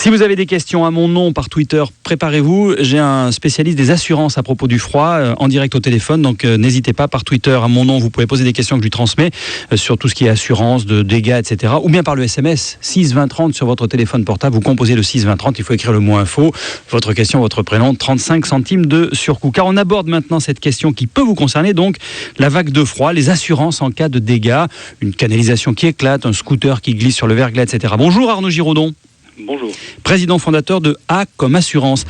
Si vous avez des questions à mon nom par Twitter, préparez-vous. J'ai un spécialiste des assurances à propos du froid en direct au téléphone. Donc n'hésitez pas, par Twitter à mon nom, vous pouvez poser des questions que je lui transmets sur tout ce qui est assurance, de dégâts, etc. Ou bien par le SMS 6 20 30 sur votre téléphone portable. Vous composez le 6 20 30, il faut écrire le mot info, votre question, votre prénom, 35 centimes de surcoût. Car on aborde maintenant cette question qui peut vous concerner, donc la vague de froid, les assurances en cas de dégâts, une canalisation qui éclate, un scooter qui glisse sur le verglas, etc. Bonjour Arnaud Giraudon. Bonjour. Président fondateur de A comme assurance.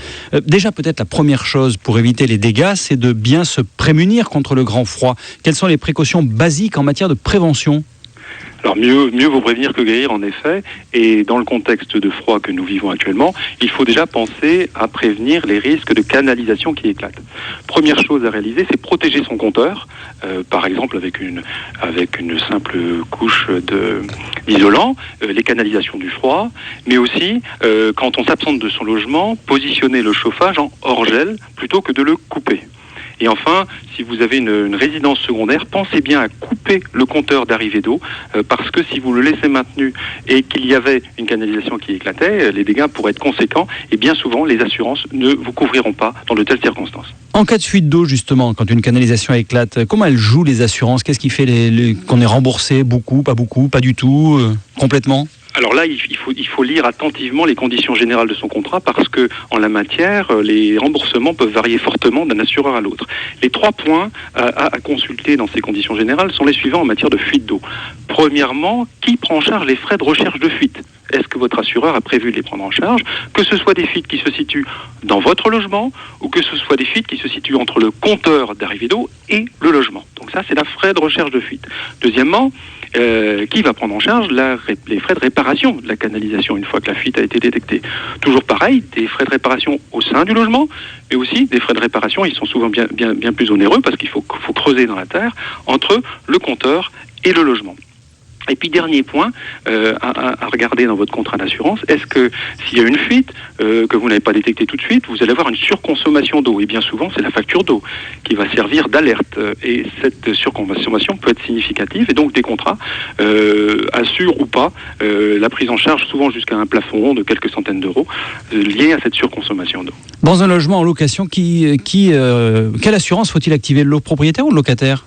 Déjà, peut-être la première chose pour éviter les dégâts, c'est de bien se prémunir contre le grand froid. Quelles sont les précautions basiques en matière de prévention ? Alors mieux vaut prévenir que guérir, en effet. Et dans le contexte de froid que nous vivons actuellement, il faut déjà penser à prévenir les risques de canalisation qui éclatent. Première chose à réaliser, c'est protéger son compteur, par exemple avec une simple couche d'isolant, les canalisations du froid, mais aussi, quand on s'absente de son logement, positionner le chauffage en hors-gel plutôt que de le couper. Et enfin, si vous avez une résidence secondaire, pensez bien à couper le compteur d'arrivée d'eau, parce que si vous le laissez maintenu et qu'il y avait une canalisation qui éclatait, les dégâts pourraient être conséquents et bien souvent les assurances ne vous couvriront pas dans de telles circonstances. En cas de fuite d'eau, justement, quand une canalisation éclate, comment elles jouent les assurances ? Qu'est-ce qui fait qu'on est remboursé ? Beaucoup, pas du tout, complètement ? Alors là, il faut lire attentivement les conditions générales de son contrat parce que, en la matière, les remboursements peuvent varier fortement d'un assureur à l'autre. Les 3 points à consulter dans ces conditions générales sont les suivants en matière de fuite d'eau. Premièrement, qui prend en charge les frais de recherche de fuite ? Est-ce que votre assureur a prévu de les prendre en charge ? Que ce soit des fuites qui se situent dans votre logement ou que ce soit des fuites qui se situent entre le compteur d'arrivée d'eau et le logement. Donc ça, c'est la frais de recherche de fuite. Deuxièmement, qui va prendre en charge les frais de réparation de la canalisation une fois que la fuite a été détectée. Toujours pareil, des frais de réparation au sein du logement, mais aussi des frais de réparation, ils sont souvent bien plus onéreux parce qu'il faut creuser dans la terre entre le compteur et le logement. Et puis dernier point à regarder dans votre contrat d'assurance, est-ce que s'il y a une fuite que vous n'avez pas détectée tout de suite, vous allez avoir une surconsommation d'eau. Et bien souvent, c'est la facture d'eau qui va servir d'alerte. Et cette surconsommation peut être significative. Et donc des contrats assurent ou pas la prise en charge, souvent jusqu'à un plafond de quelques centaines d'euros, lié à cette surconsommation d'eau. Dans un logement en location, quelle assurance faut-il activer ? Le propriétaire ou le locataire ?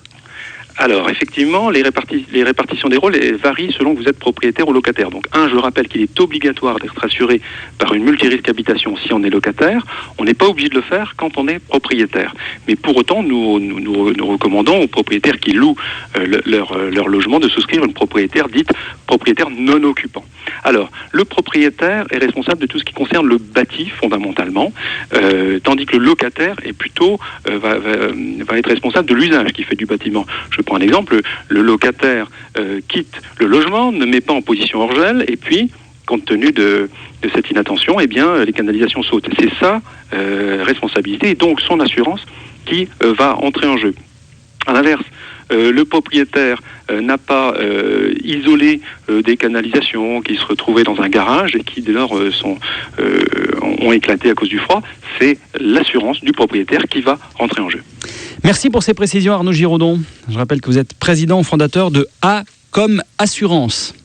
Alors, effectivement, les répartitions des rôles varient selon que vous êtes propriétaire ou locataire. Donc, je rappelle qu'il est obligatoire d'être assuré par une multirisque habitation si on est locataire. On n'est pas obligé de le faire quand on est propriétaire. Mais pour autant, nous recommandons aux propriétaires qui louent leur logement de souscrire une propriétaire dite propriétaire non occupant. Alors, le propriétaire est responsable de tout ce qui concerne le bâti, fondamentalement, tandis que le locataire est plutôt va être responsable de l'usage qu'il fait du bâtiment. Je prends un exemple, le locataire quitte le logement, ne met pas en position hors-gel, et puis, compte tenu de cette inattention, eh bien, les canalisations sautent. C'est sa responsabilité, et donc son assurance qui va entrer en jeu. À l'inverse, le propriétaire n'a pas isolé des canalisations qui se retrouvaient dans un garage et qui dès lors ont éclaté à cause du froid. C'est l'assurance du propriétaire qui va rentrer en jeu. Merci pour ces précisions Arnaud Giraudon. Je rappelle que vous êtes président fondateur de A comme assurance.